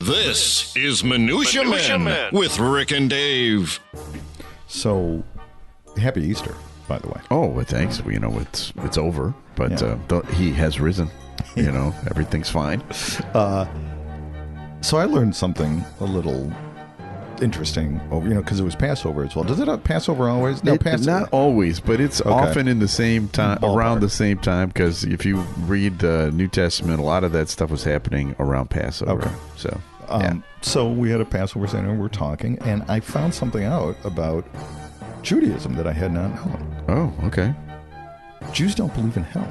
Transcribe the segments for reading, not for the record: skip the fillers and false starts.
This is Minutia Men with Rick and Dave. So, happy Easter, by the way. Oh, well, thanks. Well, it's over, but he has risen. Everything's fine. So I learned something a little interesting, because it was Passover as well. Does it have Passover always? No, Passover. Not always, but it's often in the same time, around the same time, because if you read the New Testament, a lot of that stuff was happening around Passover. Okay. So, So we had a Passover Seder, and we're talking, and I found something out about Judaism that I had not known. Oh, okay. Jews don't believe in hell.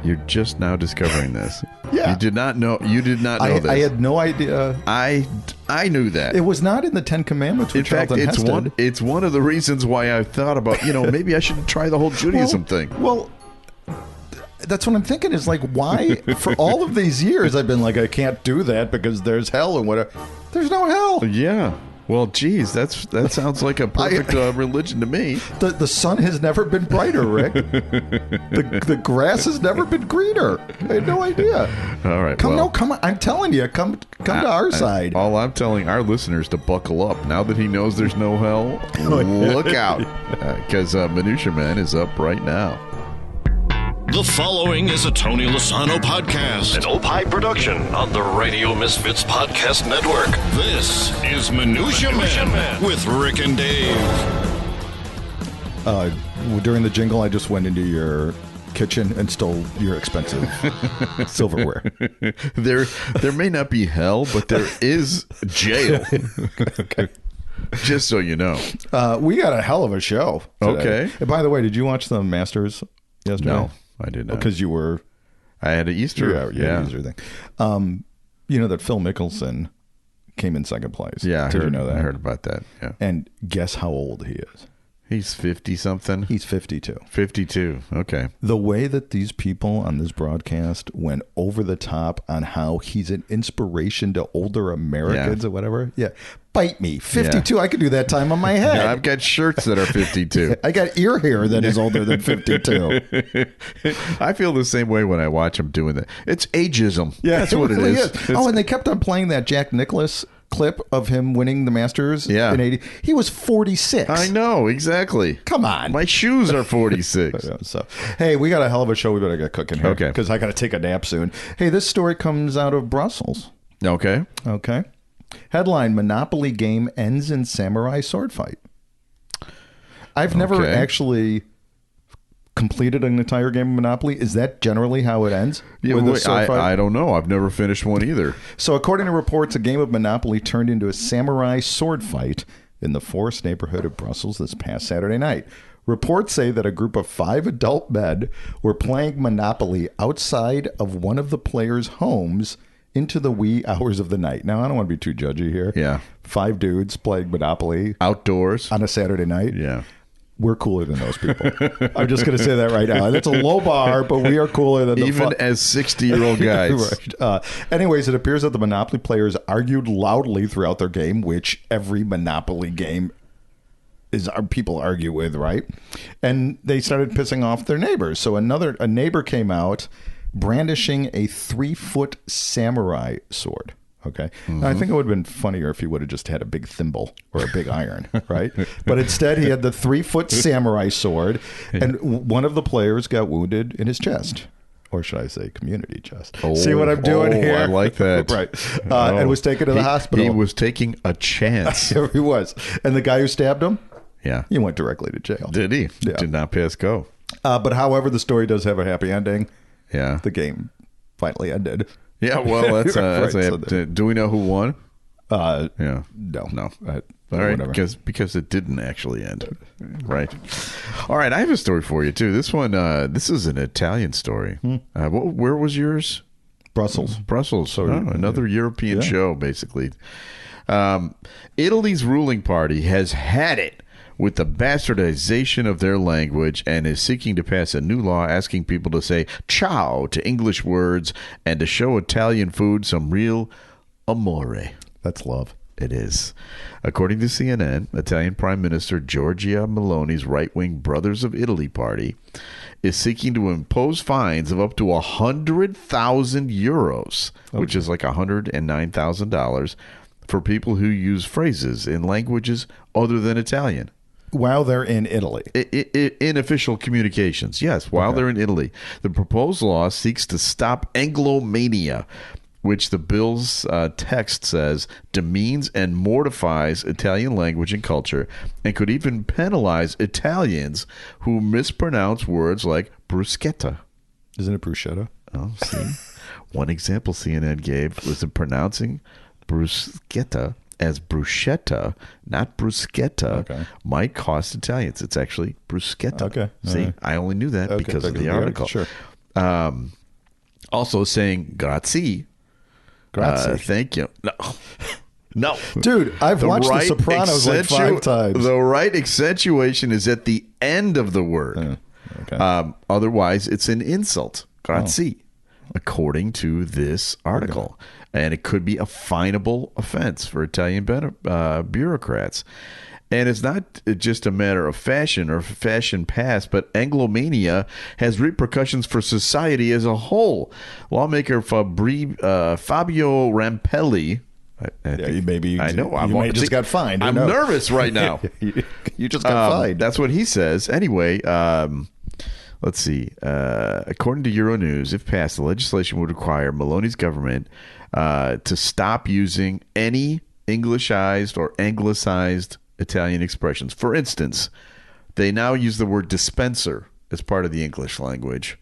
You're just now discovering this. Yeah. You did not know this. I had no idea. I knew that. It was not in the Ten Commandments with Charlton Heston. It's one of the reasons why I thought about, maybe I should try the whole Judaism thing. Well, that's what I'm thinking is like, why, for all of these years, I've been like, I can't do that because there's hell and whatever. There's no hell. Yeah. Well, geez, that sounds like a perfect religion to me. The sun has never been brighter, Rick. The grass has never been greener. I had no idea. All right, come on. I'm telling you, come to our side. All I'm telling our listeners to buckle up. Now that he knows there's no hell, look out, because Minutia Man is up right now. The following is a Tony Lasano podcast, an Opie production on the Radio Misfits Podcast Network. This is Minutia Men with Rick and Dave. During the jingle, I just went into your kitchen and stole your expensive silverware. There may not be hell, but there is jail. Okay. Just so you know. We got a hell of a show today. Okay. And by the way, did you watch the Masters yesterday? No, I did not. Because you were... I had an Easter. Yeah. Easter thing. You know that Phil Mickelson came in second place. Yeah. Did you know that? I heard about that. Yeah. And guess how old he is? He's 50-something? He's 52. 52. Okay. The way that these people on this broadcast went over the top on how he's an inspiration to older Americans or whatever. Yeah. Bite me. 52. Yeah. I could do that time on my head. Yeah, I've got shirts that are 52. I got ear hair that is older than 52. I feel the same way when I watch him doing that. It's ageism. Yeah, that's what really it is. Oh, and they kept on playing that Jack Nicklaus clip of him winning the Masters in 80. He was 46. I know, exactly. Come on. My shoes are 46. So, hey, we got a hell of a show. We better get cooking here. Okay. Because I got to take a nap soon. Hey, this story comes out of Brussels. Okay. Headline, Monopoly game ends in samurai sword fight. I've never actually completed an entire game of Monopoly. Is that generally how it ends? Yeah, I don't know. I've never finished one either. So according to reports, a game of Monopoly turned into a samurai sword fight in the Forest neighborhood of Brussels this past Saturday night. Reports say that a group of 5 adult men were playing Monopoly outside of one of the players' homes into the wee hours of the night. Now, I don't want to be too judgy here. Yeah. 5 dudes playing Monopoly. Outdoors. On a Saturday night. Yeah. We're cooler than those people. I'm just going to say that right now. That's a low bar, but we are cooler than even as 60-year-old guys. Right. Anyways, it appears that the Monopoly players argued loudly throughout their game, which every Monopoly game is people argue with, right? And they started pissing off their neighbors. So a neighbor came out brandishing a 3-foot samurai sword. Okay. Mm-hmm. Now, I think it would have been funnier if he would have just had a big thimble or a big iron, right? But instead, he had the 3-foot samurai sword, and one of the players got wounded in his chest. Or should I say community chest? See what I'm doing here? I like that. Right. And was taken to the hospital. He was taking a chance. He was. And the guy who stabbed him? Yeah. He went directly to jail. Did he? Yeah. Did not pass go. But however, the story does have a happy ending. Yeah. The game finally ended. Yeah, well, that's right, do we know who won? Yeah. No. All right, because it didn't actually end. Right. All right, I have a story for you, too. This one, this is an Italian story. Where was yours? Brussels. So another European show, basically. Italy's ruling party has had it with the bastardization of their language and is seeking to pass a new law asking people to say ciao to English words and to show Italian food some real amore. That's love. It is. According to CNN, Italian Prime Minister Giorgia Meloni's right-wing Brothers of Italy party is seeking to impose fines of up to 100,000 euros, which is like $109,000, for people who use phrases in languages other than Italian. While they're in Italy. In official communications, yes, while they're in Italy. The proposed law seeks to stop Anglomania, which the bill's text says demeans and mortifies Italian language and culture, and could even penalize Italians who mispronounce words like bruschetta. Isn't it bruschetta? Oh, see? One example CNN gave was in pronouncing bruschetta as bruschetta, not bruschetta, might cost Italians. It's actually bruschetta. Okay. See, I only knew that because of the article. Sure. Also saying grazie. Thank you. No. Dude, I've watched The Sopranos like 5 times. The right accentuation is at the end of the word. Otherwise, it's an insult. Grazie, according to this article. And it could be a finable offense for Italian bureaucrats. And it's not just a matter of fashion or fashion past, but Anglomania has repercussions for society as a whole. Lawmaker Fabio Rampelli. I know. You just got fined. I'm nervous right now. You just got fined. That's what he says. Anyway, let's see. According to Euronews, if passed, the legislation would require Meloni's government to stop using any Englishized or anglicized Italian expressions. For instance, they now use the word dispenser as part of the English language.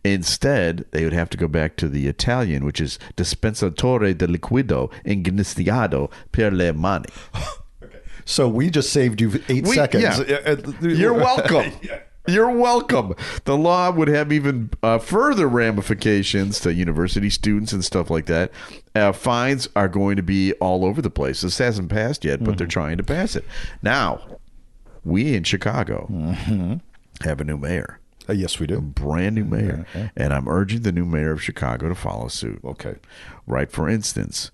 Instead, they would have to go back to the Italian, which is dispensatore di liquido ingnistiato per le mani. So we just saved you 8 seconds. Yeah. You're welcome. You're welcome. The law would have even further ramifications to university students and stuff like that. Fines are going to be all over the place. This hasn't passed yet, but they're trying to pass it. Now, we in Chicago have a new mayor. Yes, we do. A brand new mayor. Yeah. And I'm urging the new mayor of Chicago to follow suit. Okay. Right, for instance,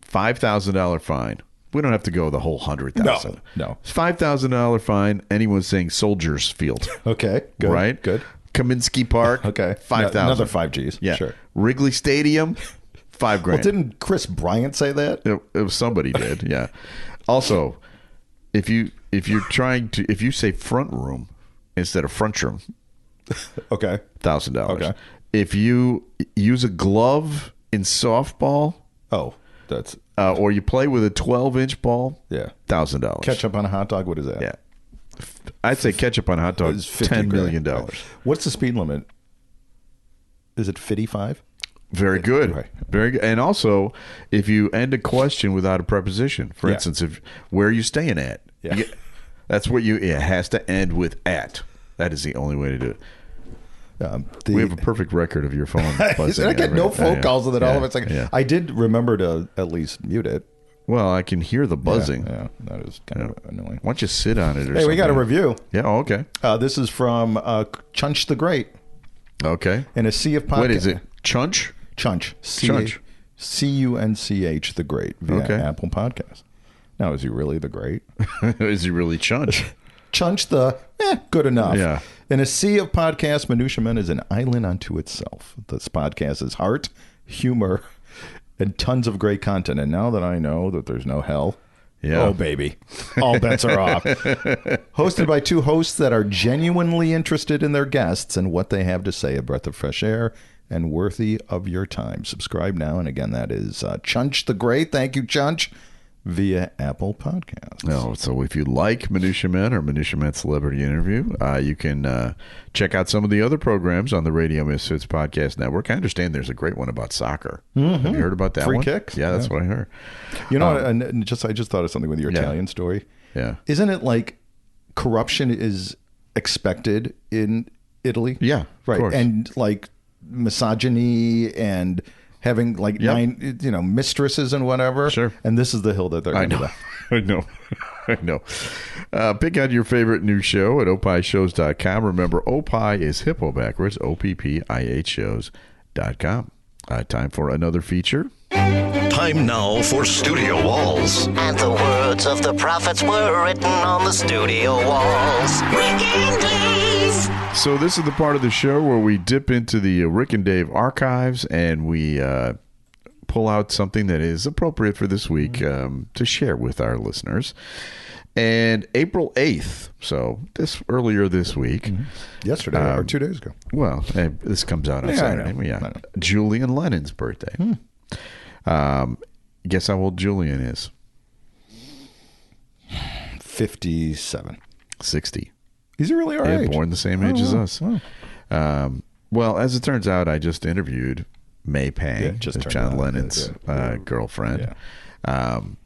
$5,000 fine. We don't have to go the whole 100,000. No. $5,000 fine. Anyone saying Soldiers Field. Okay. Good. Right. Good. Kaminsky Park. Okay. 5,000. Another 5 Gs. Yeah. Sure. Wrigley Stadium. $5,000. Well, didn't Chris Bryant say that? Somebody did. Yeah. Also, if you say front room instead of front room. Okay. $1,000. Okay. If you use a glove in softball. Oh, that's. Or you play with a 12-inch ball. Yeah. $1,000. Ketchup on a hot dog. What is that? Yeah. I'd say ketchup on a hot dog is $10 million. What's the speed limit? Is it 55? Very good. Right. Very good. And also, if you end a question without a preposition, for instance, where are you staying at? Yeah. That's what it has to end with at. That is the only way to do it. We have a perfect record of your phone buzzing. I get no phone calls with it. All of it's like I did remember to at least mute it. Well, I can hear the buzzing. Yeah, that is kind of annoying. Why don't you sit on it or something? Hey, we got a review. Yeah, okay. This is from Chunch the Great. Okay. In a sea of podcasts. What is it? Chunch? Chunch. Chunch. Cunch the Great via Apple Podcast. Now, is he really the great? Is he really Chunch? Chunch the good enough. Yeah. In a sea of podcasts, Minutia Men is an island unto itself. This podcast is heart, humor, and tons of great content. And now that I know that there's no hell, oh, baby, all bets are off. Hosted by 2 hosts that are genuinely interested in their guests and what they have to say, a breath of fresh air and worthy of your time. Subscribe now. And again, that is Chunch the Great. Thank you, Chunch. Via Apple Podcasts. So if you like Minutia Men or Minutia Men Celebrity Interview, you can check out some of the other programs on the Radio Misfits Podcast Network. I understand there's a great one about soccer. Have you heard about that Free one? kicks? Yeah, that's what I heard. You know, and I just thought of something with your Italian story. Yeah. Isn't it like corruption is expected in Italy? Yeah, right. Of course. And like misogyny and having like 9, mistresses and whatever. Sure. And this is the hill that they're going to. I know. Pick out your favorite new show at opishows.com. Remember, Opie is hippo backwards, OPPIH shows.com. Time for another feature. Time Time now for Studio Walls. And the words of the prophets were written on the studio walls. Rick and Dave. So this is the part of the show where we dip into the Rick and Dave archives and we pull out something that is appropriate for this week to share with our listeners. And April 8th, so earlier this week. Yesterday or 2 days ago. Well, this comes out on Saturday. Yeah. Julian Lennon's birthday. Guess how old Julian is? 57. 60. He's really our age. Born the same age as us. Well, as it turns out, I just interviewed May Pang, John Lennon's girlfriend,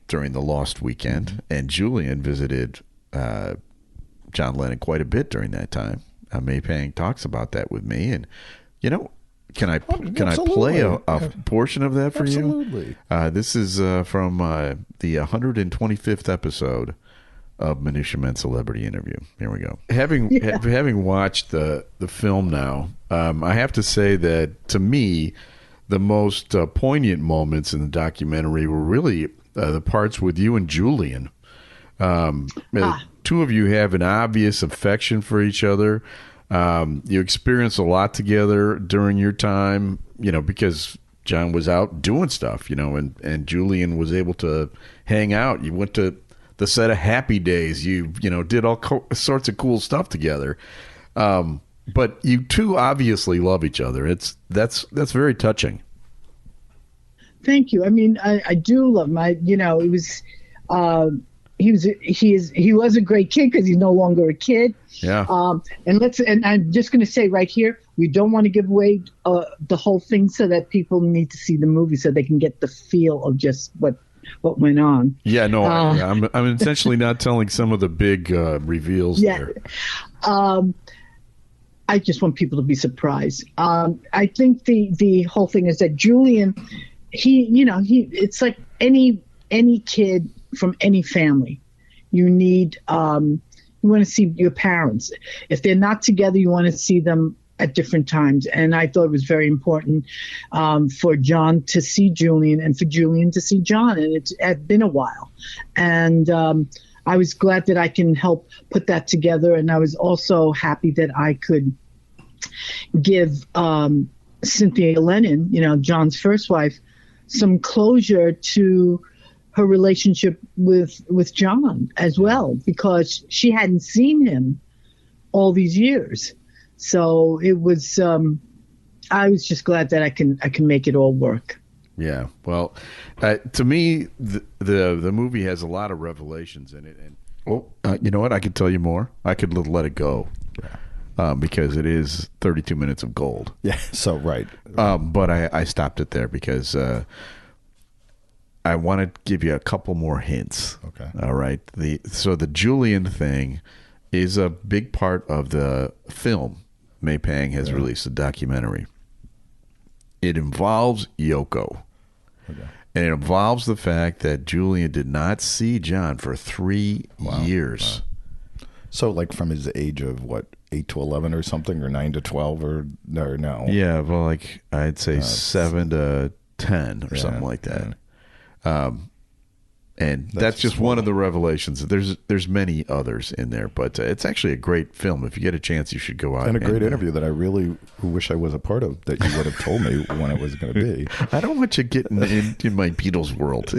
during the Lost weekend. And Julian visited John Lennon quite a bit during that time. May Pang talks about that with me. And, you know, can I play a portion of that for you? Absolutely. This is from the 125th episode of Minutia Men Celebrity Interview. Here we go. Having watched the film now, I have to say that to me, the most poignant moments in the documentary were really the parts with you and Julian. Two of you have an obvious affection for each other. You experienced a lot together during your time, you know, because John was out doing stuff, you know, and Julian was able to hang out. You went to the set of Happy Days. You know, did all sorts of cool stuff together. But you two obviously love each other. That's very touching. Thank you. I mean, I do love him. It was, he was a great kid because he's no longer a kid. Yeah. And I'm just going to say right here, we don't want to give away the whole thing so that people need to see the movie so they can get the feel of just what went on. Yeah, no, I'm intentionally not telling some of the big reveals there. I just want people to be surprised. I think the whole thing is that Julian, it's like any kid from any family. You need, you want to see your parents. If they're not together, you want to see them at different times. And I thought it was very important for John to see Julian and for Julian to see John. And it had been a while. And I was glad that I can help put that together. And I was also happy that I could give Cynthia Lennon, John's first wife, some closure to her relationship with John as well, because she hadn't seen him all these years. So it was, I was just glad that I can make it all work. Yeah. Well, to me, the movie has a lot of revelations in it. And you know what? I could tell you more. I could let it go. Because it is 32 minutes of gold. Yeah, so right. But I stopped it there because I want to give you a couple more hints. Okay. All right. So the Julian thing is a big part of the film. May Pang has released a documentary. It involves Yoko. Okay. And it involves the fact that Julian did not see John for 3 years. Wow. So like from his age of what, 8 to 11 or something, or 9 to 12 or no? Yeah, well, like I'd say 7 to 10 or something like that. And that's just one of the revelations. There's many others in there, but it's actually a great film. If you get a chance, you should go out. And a great interview that I really wish I was a part of, that you would have told me when it was going to be. I don't want you getting into my Beatles world.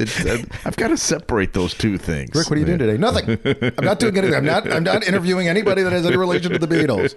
I've got to separate those two things. Rick, what are you doing today? Nothing. I'm not doing anything. I'm not interviewing anybody that has any relation to the Beatles.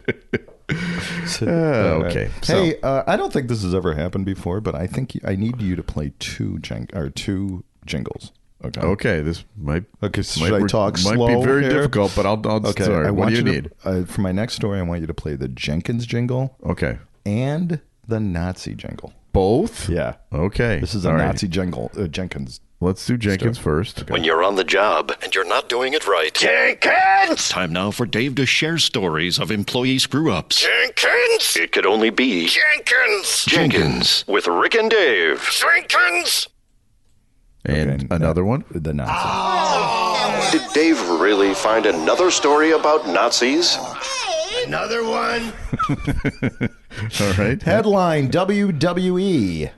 Okay. Hey, I don't think this has ever happened before, but I think I need you to play two jingles. Okay. This might should I talk slow be very here? difficult, but I'll okay. Sorry. What do you need? For my next story, I want you to play the Jenkins jingle. Okay. And the Nazi jingle. Both? Yeah. Okay. This is a Nazi jingle. Jenkins. Let's do Jenkins first. Okay. When you're on the job and you're not doing it right. Jenkins! Time now for Dave to share stories of employee screw-ups. Jenkins! It could only be Jenkins! Jenkins with Rick and Dave. Jenkins! And another one? The Nazi. Did Dave really find another story about Nazis? Another one? All right. Headline, WWE.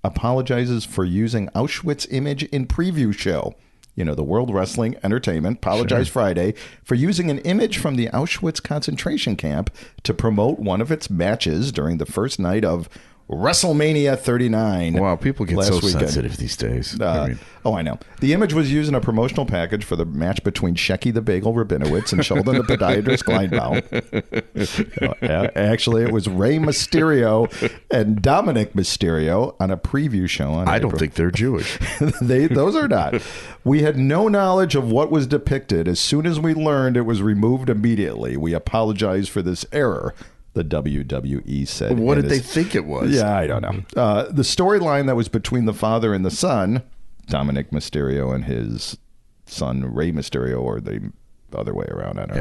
apologizes for using Auschwitz image in preview show. You know, the World Wrestling Entertainment apologized Friday for using an image from the Auschwitz concentration camp to promote one of its matches during the first night of WrestleMania 39. Wow, people get so weekend. sensitive these days. I know. The image was used in a promotional package for the match between Shecky the Bagel Rabinowitz and Sheldon the Podiatrist Kleinbaum. Actually, it was Rey Mysterio and Dominic Mysterio on a preview show. I don't think they're Jewish. Those are not. We had no knowledge of what was depicted. As soon as we learned, it was removed immediately. We apologize for this error. The WWE said. What did they think it was? Yeah, I don't know. The storyline that was between the father and the son, Dominic Mysterio and his son Rey Mysterio, or the other way around, I don't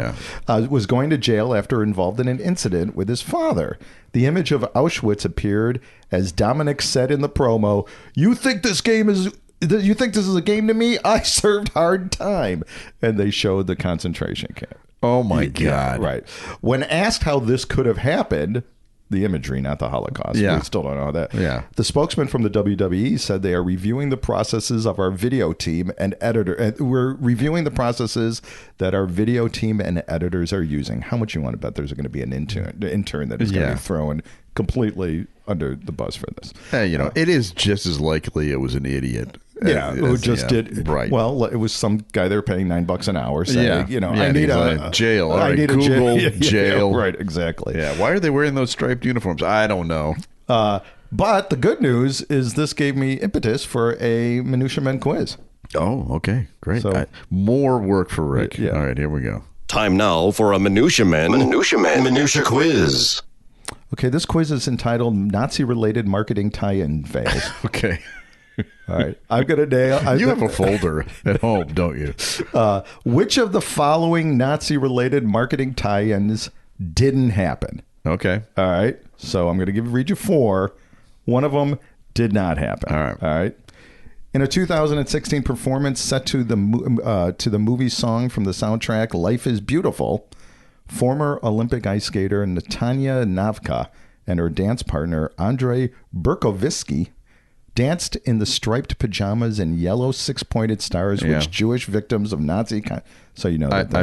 know, was going to jail after involved in an incident with his father. The image of Auschwitz appeared as Dominic said in the promo, You think this is a game to me? I served hard time. And they showed the concentration camp. Oh, my God. Right. When asked how this could have happened, the imagery, not the Holocaust. Yeah. We still don't know that. Yeah. The spokesman from the WWE said they are reviewing the processes of our video team and editor. And we're reviewing the processes that our video team and editors are using. How much you want to bet there's going to be an intern that is going to be thrown completely under the bus for this? Hey, it is just as likely it was an idiot. Who just did right. Well, it was some guy they were paying $9 an hour saying, I need a jail. All I right, need Google a jail. Right, exactly. Yeah. Why are they wearing those striped uniforms? I don't know. But the good news is this gave me impetus for a Minutia Men quiz. Oh, okay, great. So, more work for Rick. Yeah. All right, here we go. Time now for a Minutia Minutia Quiz. Okay, this quiz is entitled Nazi-Related Marketing Tie-In Fails. Okay. All right. I'm going to nail... You have a folder at home, don't you? Which of the following Nazi-related marketing tie-ins didn't happen? Okay. All right. So I'm going to read you 4. One of them did not happen. All right. In a 2016 performance set to the movie song from the soundtrack Life is Beautiful, former Olympic ice skater Natanya Navka and her dance partner Andrei Burkovitsky danced in the striped pajamas and yellow 6-pointed stars, which Jewish victims of Nazi... So you know that.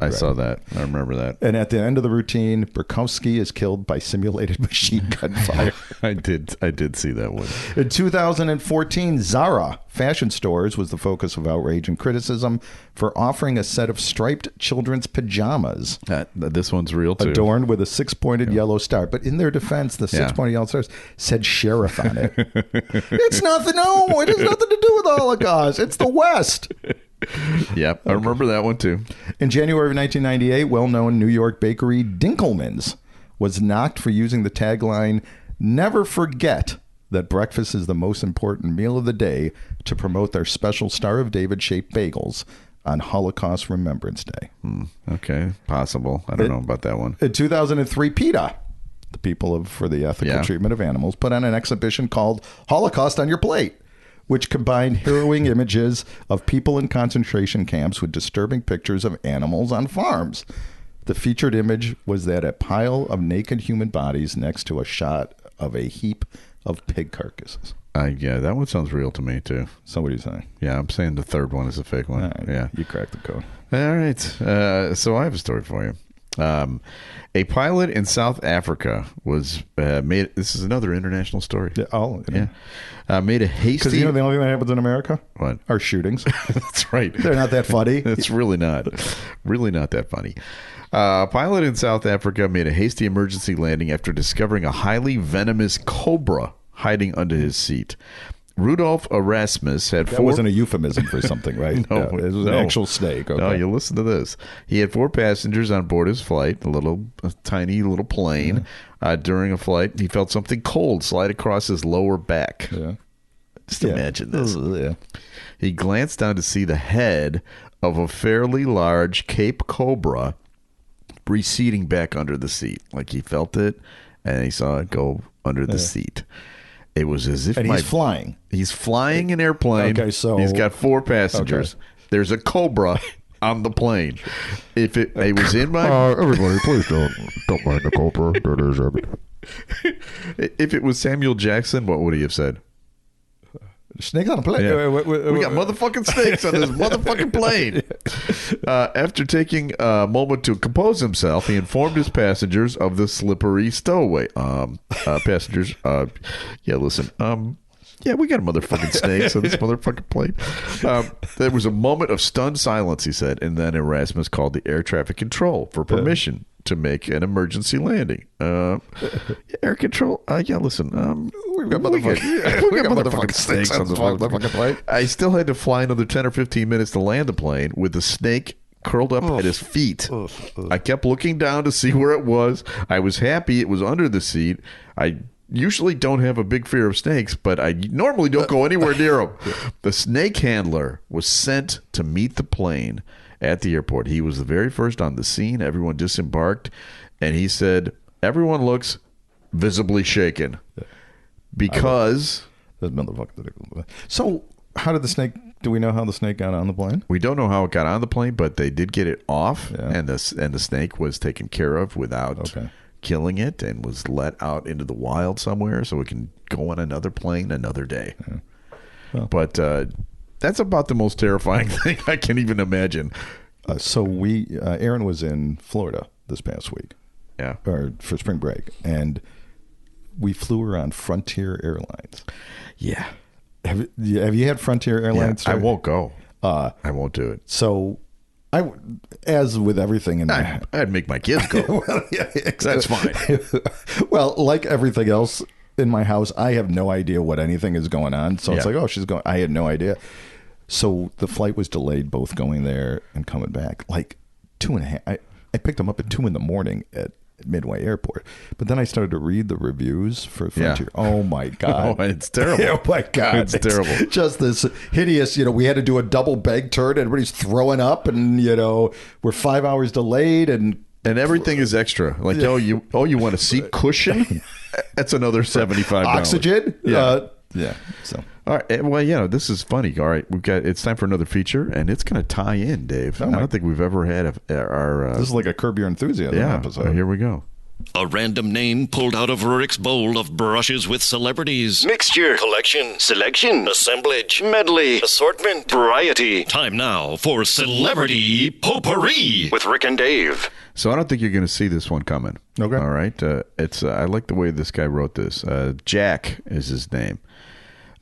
I saw that. I remember that. And at the end of the routine, Burkowski is killed by simulated machine gun fire. I did see that one. In 2014, Zara Fashion Stores was the focus of outrage and criticism for offering a set of striped children's pajamas. This one's real, too. Adorned with a 6-pointed yellow star. But in their defense, the 6-pointed yellow stars said sheriff on it. It's nothing. No, it has nothing to do with the Holocaust. It's the West. Yep, I remember that one too. In January of 1998, well-known New York bakery Dinkelman's was knocked for using the tagline, "Never forget that breakfast is the most important meal of the day," to promote their special Star of David-shaped bagels on Holocaust Remembrance Day. Okay, possible. I don't know about that one. In 2003, PETA, the People for the Ethical Treatment of Animals, put on an exhibition called Holocaust on Your Plate, which combined harrowing images of people in concentration camps with disturbing pictures of animals on farms. The featured image was that a pile of naked human bodies next to a shot of a heap of pig carcasses. Yeah, that one sounds real to me, too. So what are you saying? Yeah, I'm saying the third one is a fake one. Right, yeah, you cracked the code. All right. So I have a story for you. A pilot in South Africa was made. This is another international story. Made a hasty. Because the only thing that happens in America are shootings. That's right. They're not that funny. It's really not that funny. A pilot in South Africa made a hasty emergency landing after discovering a highly venomous cobra hiding under his seat. Rudolph Erasmus had That wasn't a euphemism for something, right? No, it was an actual snake. Okay. No, you listen to this. He had 4 passengers on board his flight, a tiny little plane. During a flight, he felt something cold slide across his lower back. Yeah. Just imagine this. Yeah. He glanced down to see the head of a fairly large Cape Cobra receding back under the seat. Like he felt it, and he saw it go under the seat. It was as if he's flying. He's flying an airplane. Okay, so he's got 4 passengers. Okay. There's a cobra on the plane. If it was in my everybody, please don't mind the cobra. If it was Samuel Jackson, what would he have said? Snakes on a plane. Yeah. We got motherfucking snakes on this motherfucking plane. After taking a moment to compose himself, he informed his passengers of the slippery stowaway. Passengers, yeah, listen, yeah, we got motherfucking snakes on this motherfucking plane. There was a moment of stunned silence, he said, and then Erasmus called the air traffic control for permission to make an emergency landing. Air control, yeah, listen, We've got motherfucking snakes on this motherfucking plane. I still had to fly another 10 or 15 minutes to land the plane with the snake curled up at his feet. I kept looking down to see where it was. I was happy it was under the seat. I usually don't have a big fear of snakes, but I normally don't go anywhere near them. The snake handler was sent to meet the plane at the airport. He was the very first on the scene. Everyone disembarked, and he said, everyone looks visibly shaken because... So, how did the snake... Do we know how the snake got on the plane? We don't know how it got on the plane, but they did get it off, and the snake was taken care of without killing it and was let out into the wild somewhere so it can go on another plane another day. Yeah. Well, but that's about the most terrifying thing I can even imagine. So Aaron was in Florida this past week, or for spring break, and we flew her on Frontier Airlines. Yeah. Have you had Frontier Airlines? Yeah, I won't go. I won't do it. So, as with everything in I'd make my kids go. Well, yeah, exactly. That's fine. Well, like everything else in my house, I have no idea what anything is going on. So it's like, oh, she's going. I had no idea. So the flight was delayed, both going there and coming back. Like 2.5. I picked them up at 2 a.m. at Midway Airport, but then I started to read the reviews for Frontier. Oh my god, it's terrible. Oh my god, it's terrible. Just this hideous. We had to do a double bag turn. Everybody's throwing up, and we're 5 hours delayed, and everything is extra. Like you want a seat cushion? That's another $75. Oxygen. Yeah. So. All right. Well, this is funny. All right, it's time for another feature, and it's going to tie in, Dave. I don't think we've ever had our. This is like a Curb Your Enthusiasm episode. Here we go. A random name pulled out of Rick's bowl of brushes with celebrities. Mixture, collection, selection, assemblage, medley, assortment, variety. Time now for Celebrity Potpourri with Rick and Dave. So I don't think you're going to see this one coming. Okay. All right. I like the way this guy wrote this. Jack is his name.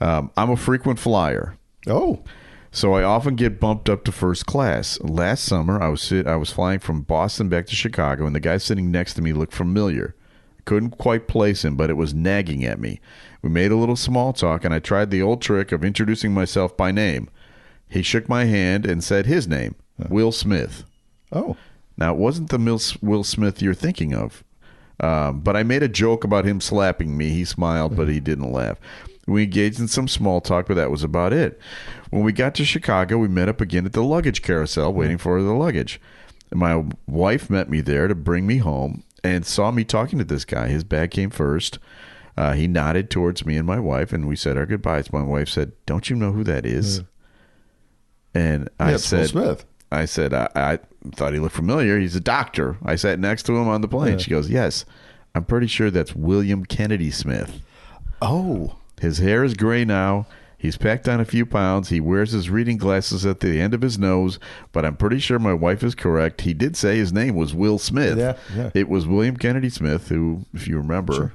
I'm a frequent flyer. Oh. So I often get bumped up to first class. Last summer, I was flying from Boston back to Chicago, and the guy sitting next to me looked familiar. I couldn't quite place him, but it was nagging at me. We made a little small talk, and I tried the old trick of introducing myself by name. He shook my hand and said his name, Will Smith. Oh. Now, it wasn't the Will Smith you're thinking of, but I made a joke about him slapping me. He smiled, but he didn't laugh. We engaged in some small talk, but that was about it. When we got to Chicago, we met up again at the luggage carousel waiting for the luggage. My wife met me there to bring me home and saw me talking to this guy. His bag came first. He nodded towards me and my wife, and we said our goodbyes. My wife said, "Don't you know who that is?" And I said, Will Smith. I said, I thought he looked familiar. He's a doctor. I sat next to him on the plane. She goes, "Yes, I'm pretty sure that's William Kennedy Smith." Oh. His hair is gray now. He's packed on a few pounds. He wears his reading glasses at the end of his nose, but I'm pretty sure my wife is correct. He did say his name was Will Smith. Yeah. It was William Kennedy Smith, who, if you remember,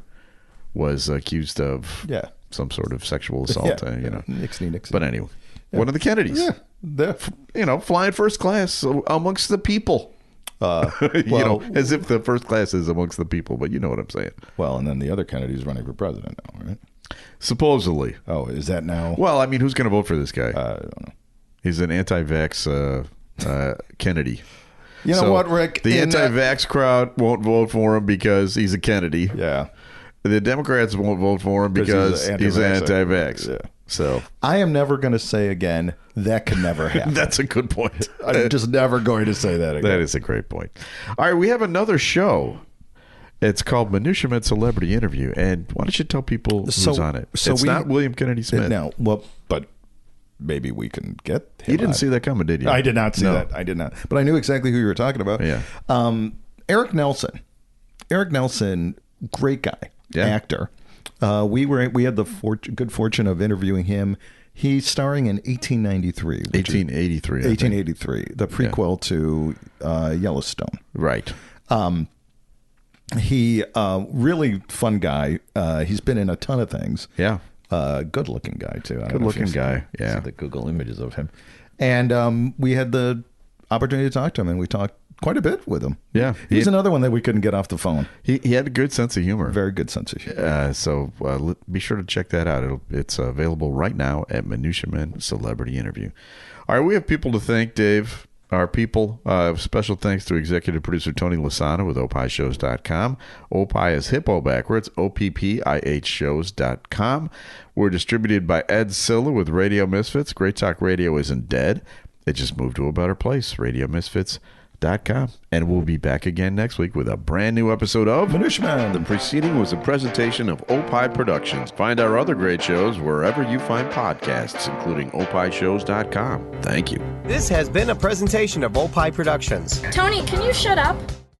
was accused of some sort of sexual assault. Nixon. But anyway, one of the Kennedys. Yeah. Flying first class amongst the people. As if the first class is amongst the people, but you know what I'm saying. Well, and then the other Kennedy's running for president now, right? Supposedly. Oh, is that now? Well, I mean, who's going to vote for this guy? I don't know. He's an anti-vax Kennedy. You know what, Rick? The anti-vax crowd won't vote for him because he's a Kennedy. Yeah. The Democrats won't vote for him because he's an anti-vax. Yeah. So I am never going to say again, that could never happen. That's a good point. I'm just never going to say that again. That is a great point. All right, we have another show. It's called Minutia Med Celebrity Interview. And why don't you tell people who's on it? So it's not William Kennedy Smith. No, but maybe we can get him. You didn't see that coming, did you? I did not see that. I did not. But I knew exactly who you were talking about. Yeah. Eric Nelson. Eric Nelson, great guy, actor. We had the good fortune of interviewing him. He's starring in 1893. 1883. 1883, the prequel to Yellowstone. Right. He really fun guy. He's been in a ton of things. Yeah. Good looking guy too. Good looking guy. Yeah. See the Google images of him. And we had the opportunity to talk to him, and we talked quite a bit with him. Yeah. He's another one that we couldn't get off the phone. He had a good sense of humor. Very good sense of humor. So be sure to check that out. It's available right now at Minutia Men Celebrity Interview. All right, we have people to thank, Dave. Our people. Special thanks to executive producer Tony Lasana with opishows.com. Opie is hippo backwards. OPPIH shows.com. We're distributed by Ed Silla with Radio Misfits. Great Talk Radio isn't dead. It just moved to a better place. RadioMisfits.com. And we'll be back again next week with a brand new episode of Minutia Man. The preceding was a presentation of Opie Productions. Find our other great shows wherever you find podcasts, including opishows.com. Thank you. This has been a presentation of Opie Productions. Tony, can you shut up?